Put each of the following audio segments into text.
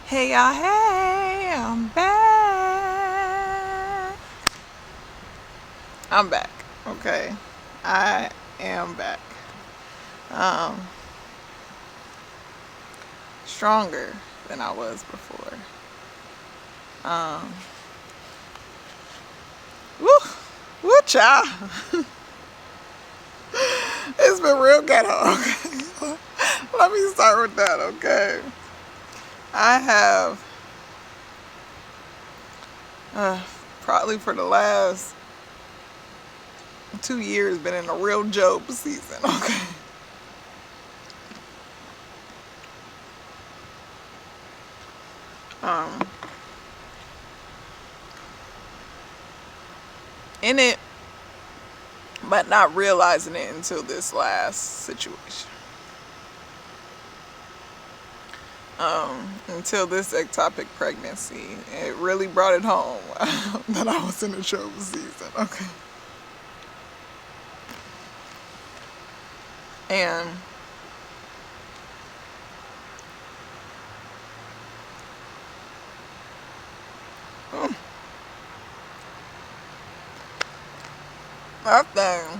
Hey y'all, hey, I'm back. I'm back, okay? I am back. Um, Stronger than I was before. Um, woo, woo, child. It's been real ghetto, okay? Let me start with that, okay? I have, probably for the last 2 years, been in a real Job season, okay? Um, in it, but not realizing it until this last situation. Until this ectopic pregnancy, it really brought it home that I was in a Job season, okay? And mm, that thing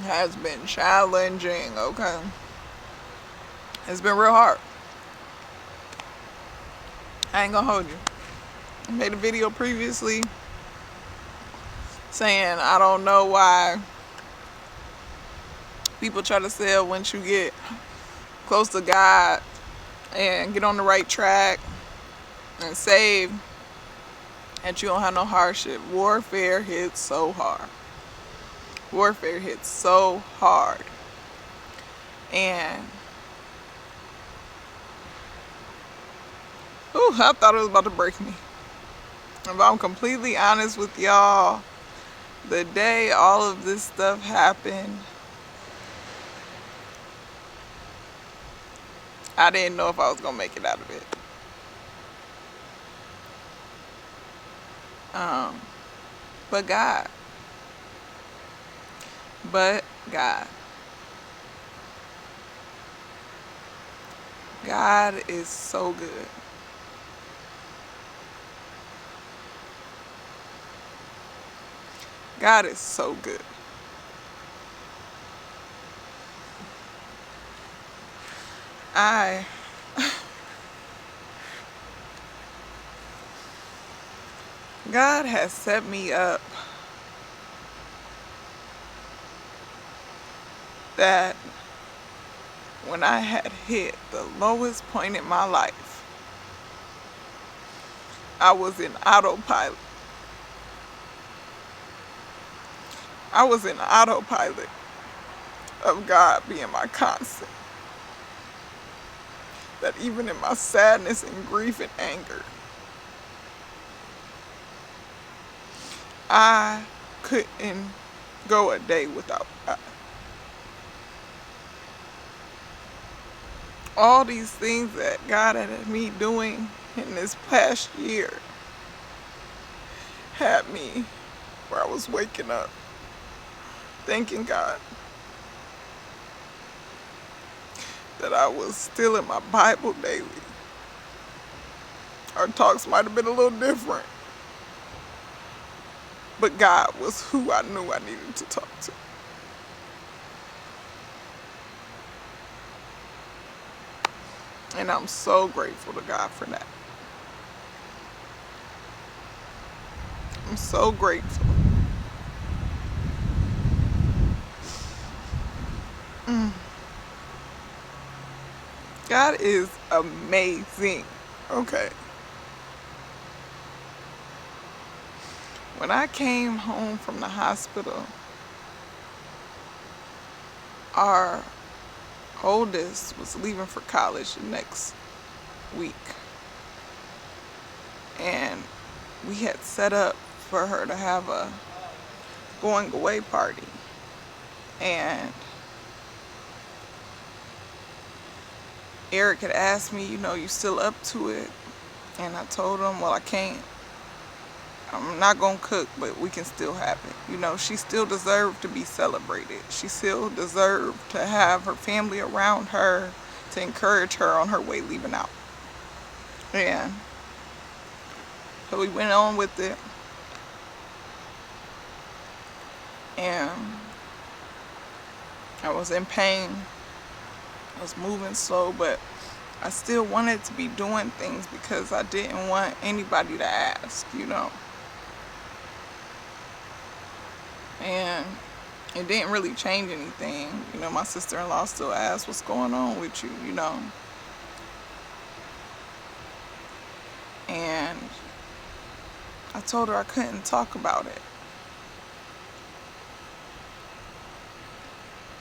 has been challenging, okay? It's been real hard. I ain't gonna hold you. I made a video previously saying I don't know why people try to say once you get close to God and get on the right track and save, that you don't have no hardship. Warfare hits so hard. Warfare hits so hard. And I thought it was about to break me. If I'm completely honest with y'all, the day all of this stuff happened, I didn't know if I was gonna make it out of it. But God. But God. God is so good. God is so good. God has set me up that when I had hit the lowest point in my life, I was in autopilot. I was in autopilot of God being my constant. That even in my sadness and grief and anger, I couldn't go a day without God. All these things that God had me doing in this past year had me where I was waking up thanking God that I was still in my Bible daily. Our talks might have been a little different, but God was who I knew I needed to talk to. And I'm so grateful to God for that. I'm so grateful. God is amazing, okay? When I came home from the hospital, our oldest was leaving for college the next week. And we had set up for her to have a going away party. And Eric had asked me, you still up to it? And I told him, well, I can't. I'm not gonna cook, but we can still have it. She still deserved to be celebrated. She still deserved to have her family around her to encourage her on her way leaving out. And so we went on with it. And I was in pain. I was moving slow, but I still wanted to be doing things because I didn't want anybody to ask, And it didn't really change anything. My sister-in-law still asked, what's going on with you, And I told her I couldn't talk about it.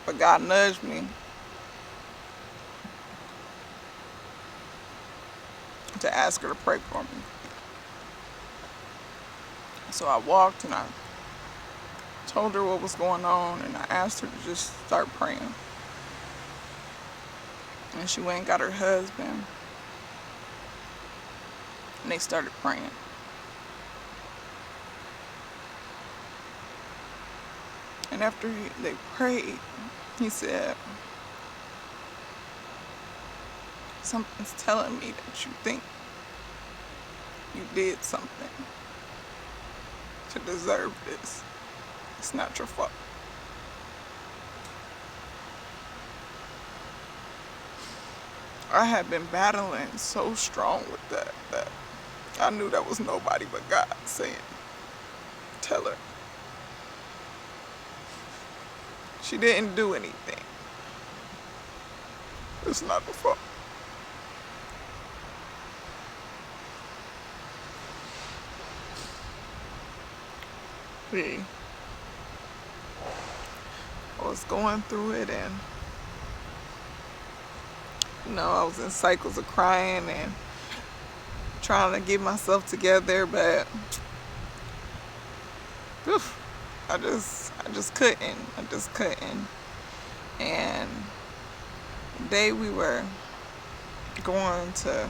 But God nudged me to ask her to pray for me. So I walked and I told her what was going on, and I asked her to just start praying. And she went and got her husband, and they started praying. And after they prayed, he said, something's telling me that you think you did something to deserve this. It's not your fault. I had been battling so strong with that I knew that was nobody but God saying, tell her. She didn't do anything. It's not her fault. I was going through it, and I was in cycles of crying and trying to get myself together, but I just couldn't. And the day we were going to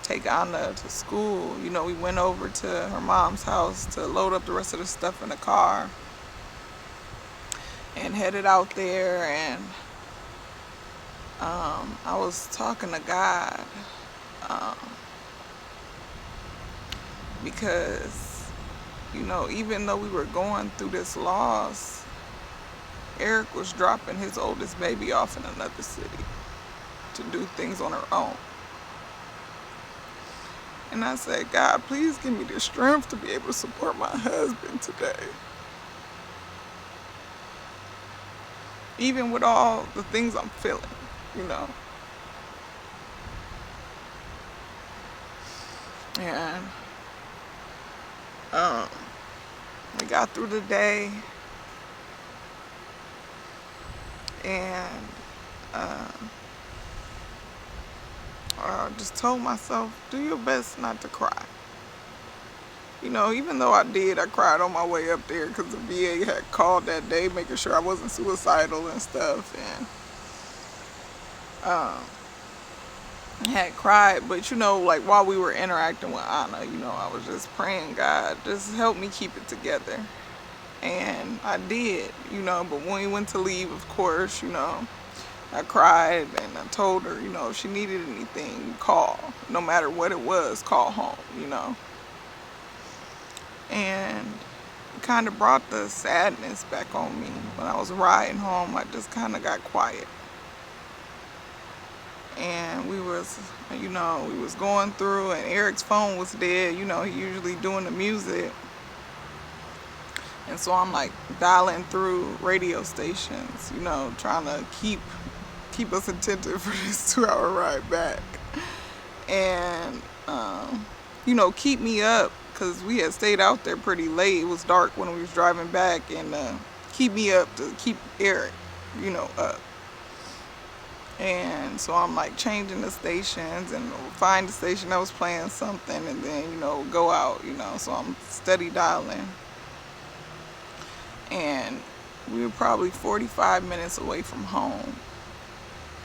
take Anna to school, we went over to her mom's house to load up the rest of the stuff in the car and headed out there, and I was talking to God because, even though we were going through this loss, Eric was dropping his oldest baby off in another city to do things on her own. And I said, God, please give me the strength to be able to support my husband today. Even with all the things I'm feeling, And we got through the day, and I just told myself, do your best not to cry. Even though I cried on my way up there because the VA had called that day making sure I wasn't suicidal and stuff, and I had cried, but like while we were interacting with Anna, I was just praying, God, just help me keep it together. And I did, but when we went to leave, of course, I cried and I told her, if she needed anything, call. No matter what it was, call home, And it kind of brought the sadness back on me. When I was riding home, I just kind of got quiet. And we was going through, and Eric's phone was dead. He usually doing the music. And so I'm like dialing through radio stations, trying to keep us attentive for this 2-hour ride back. And, keep me up, because we had stayed out there pretty late. It was dark when we was driving back, and keep me up to keep Eric, up. And so I'm like changing the stations and find the station that was playing something, and then, go out, so I'm steady dialing. And we were probably 45 minutes away from home.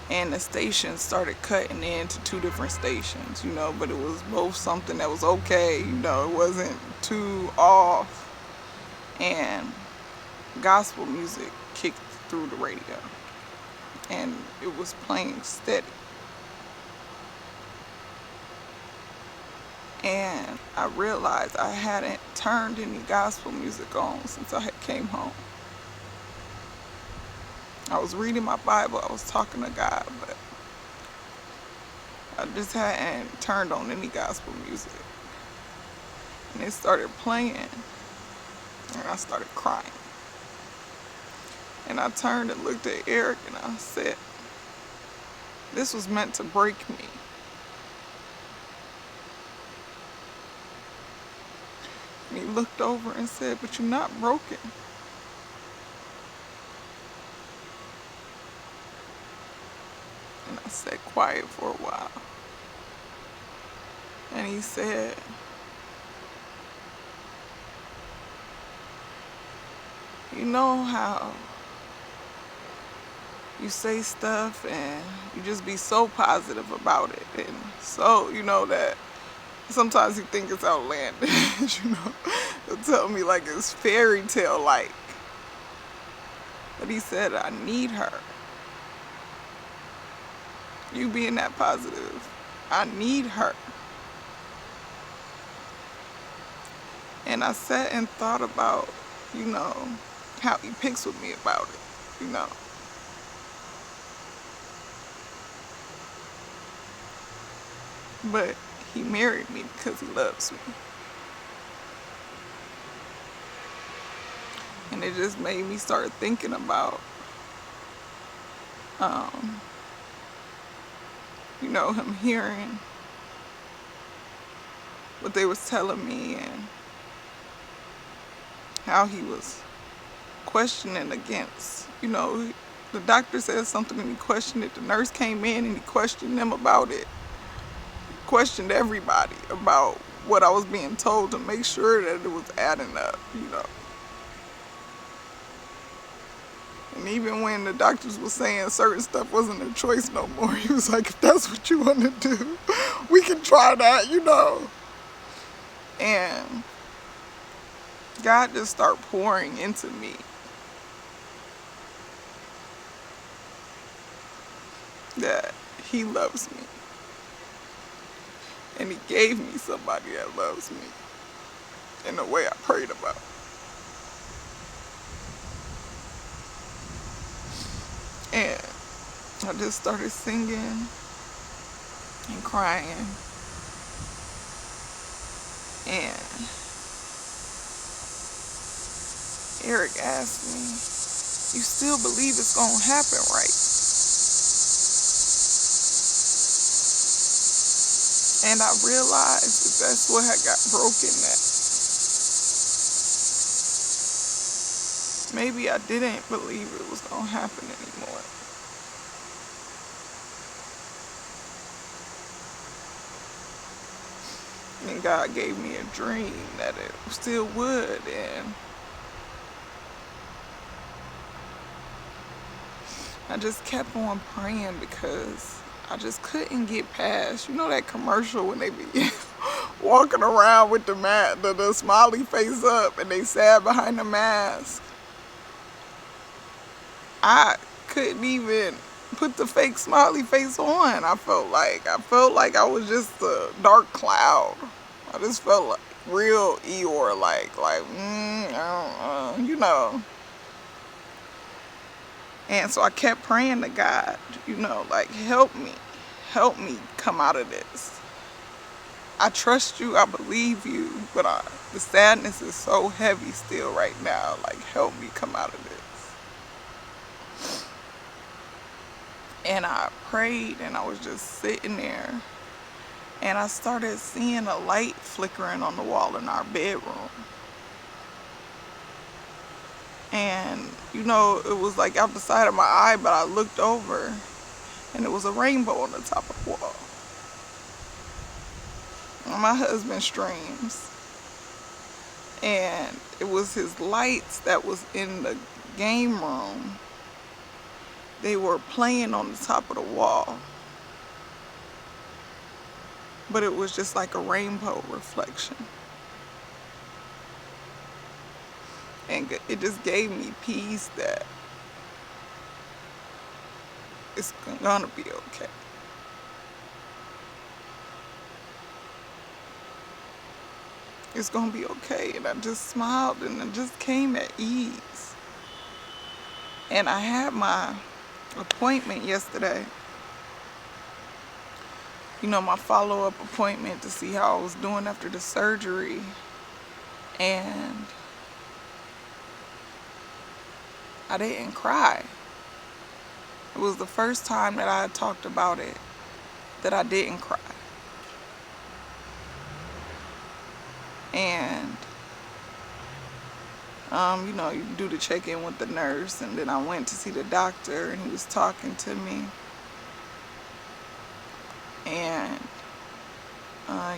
And the stations started cutting into 2 different stations, but it was both something that was okay, it wasn't too off. And gospel music kicked through the radio, and it was playing steady. And I realized I hadn't turned any gospel music on since I had came home. I was reading my Bible, I was talking to God, but I just hadn't turned on any gospel music. And it started playing, and I started crying. And I turned and looked at Eric and I said, this was meant to break me. And he looked over and said, but you're not broken. And I sat quiet for a while. And he said, you know how you say stuff and you just be so positive about it, and so that sometimes you think it's outlandish, he'll tell me like it's fairy tale like, but he said, I need her. You being that positive, I need her. And I sat and thought about how he picks with me about it. But he married me because he loves me. And it just made me start thinking about, him hearing what they was telling me and how he was questioning against, the doctor said something and he questioned it. The nurse came in and he questioned them about it. Questioned everybody about what I was being told to make sure that it was adding up, And even when the doctors were saying certain stuff wasn't a choice no more, he was like, if that's what you want to do, we can try that, And God just started pouring into me. That he loves me. And he gave me somebody that loves me in the way I prayed about. And I just started singing and crying. And Eric asked me, you still believe it's gonna happen, right? And I realized that that's what had got broken, that maybe I didn't believe it was gonna happen anymore. And God gave me a dream that it still would, and I just kept on praying because I just couldn't get past, that commercial when they be walking around with the smiley face up and they sad behind the mask. I couldn't even put the fake smiley face on. I felt like I was just a dark cloud. I just felt like real Eeyore, I don't. And so I kept praying to God, help me come out of this. I trust you, I believe you, but the sadness is so heavy still right now. Help me come out of this. And I prayed and I was just sitting there and I started seeing a light flickering on the wall in our bedroom. And, it was like out the side of my eye, but I looked over and it was a rainbow on the top of the wall. And my husband streams. And it was his lights that was in the game room. They were playing on the top of the wall. But it was just like a rainbow reflection. And it just gave me peace that it's gonna be okay. It's gonna be okay. And I just smiled and I just came at ease. And I had my appointment yesterday. You know, my follow-up appointment to see how I was doing after the surgery. And I didn't cry. It was the first time that I had talked about it that I didn't cry. And you know, you do the check-in with the nurse, and then I went to see the doctor, and he was talking to me. And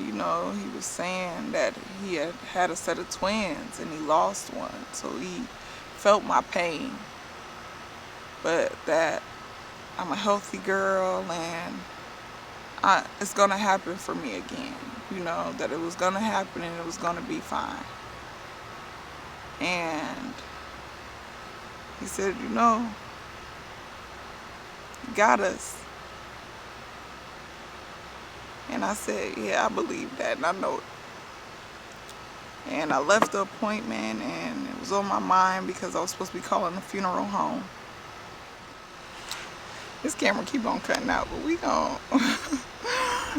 you know, he was saying that he had a set of twins and he lost one, so he felt my pain, but that I'm a healthy girl and it's gonna happen for me again. You know, that it was gonna happen and it was gonna be fine. And he said, you know, you got us. And I said, yeah, I believe that, and I know it. And I left the appointment, and it was on my mind because I was supposed to be calling the funeral home. This camera keep on cutting out, but we gon'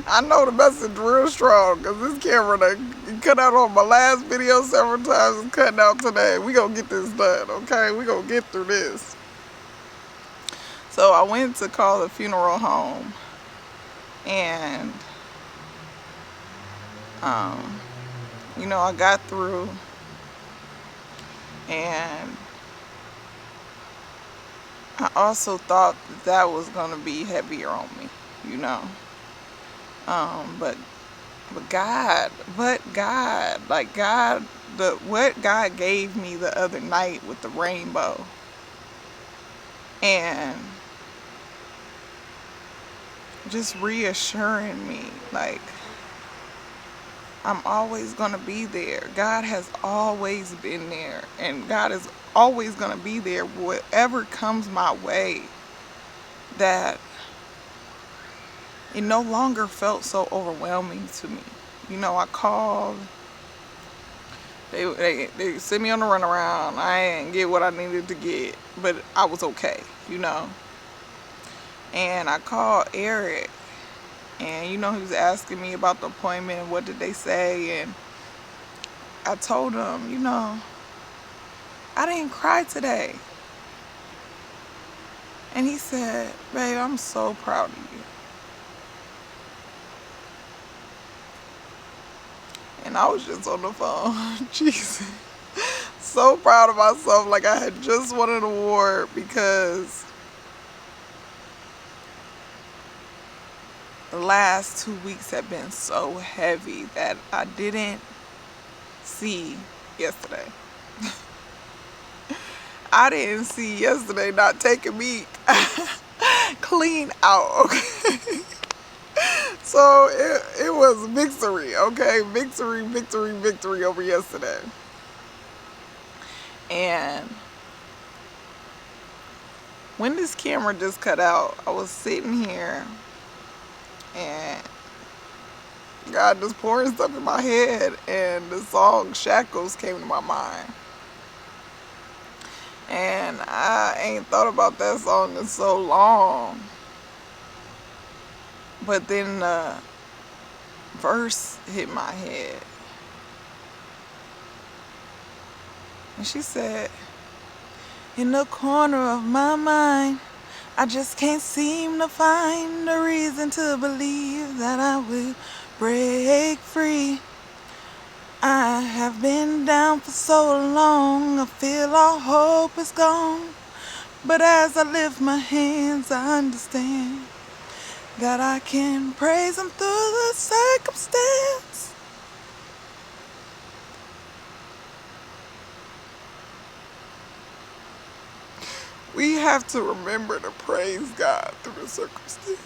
I know the message real strong, because this camera done cut out on my last video several times. It's cutting out today. We gonna get this done, okay? We gonna get through this. So I went to call the funeral home, and you know, I got through, and I also thought that was gonna be heavier on me, you know. But God, like God, what God gave me the other night with the rainbow, and just reassuring me, like, I'm always gonna be there. God has always been there, and God is always gonna be there whatever comes my way. That it no longer felt so overwhelming to me. You know, I called. They sent me on the runaround. I didn't get what I needed to get, but I was okay, you know. And I called Eric, and you know, he was asking me about the appointment, what did they say, and I told him, you know, I didn't cry today. And he said, babe, I'm so proud of you. And I was just on the phone, Jesus, so proud of myself, like I had just won an award, because the last 2 weeks have been so heavy that I didn't see yesterday. I didn't see yesterday not taking me clean out, okay? So it was victory, okay? Victory over yesterday. And when this camera just cut out, I was sitting here and God just pouring stuff in my head, and the song Shackles came to my mind. And I ain't thought about that song in so long. But then the verse hit my head. And she said, in the corner of my mind, I just can't seem to find a reason to believe that I will break free. I have been down for so long, I feel all hope is gone. But as I lift my hands, I understand that I can praise Him through the circumstance. We have to remember to praise God through the circumstance.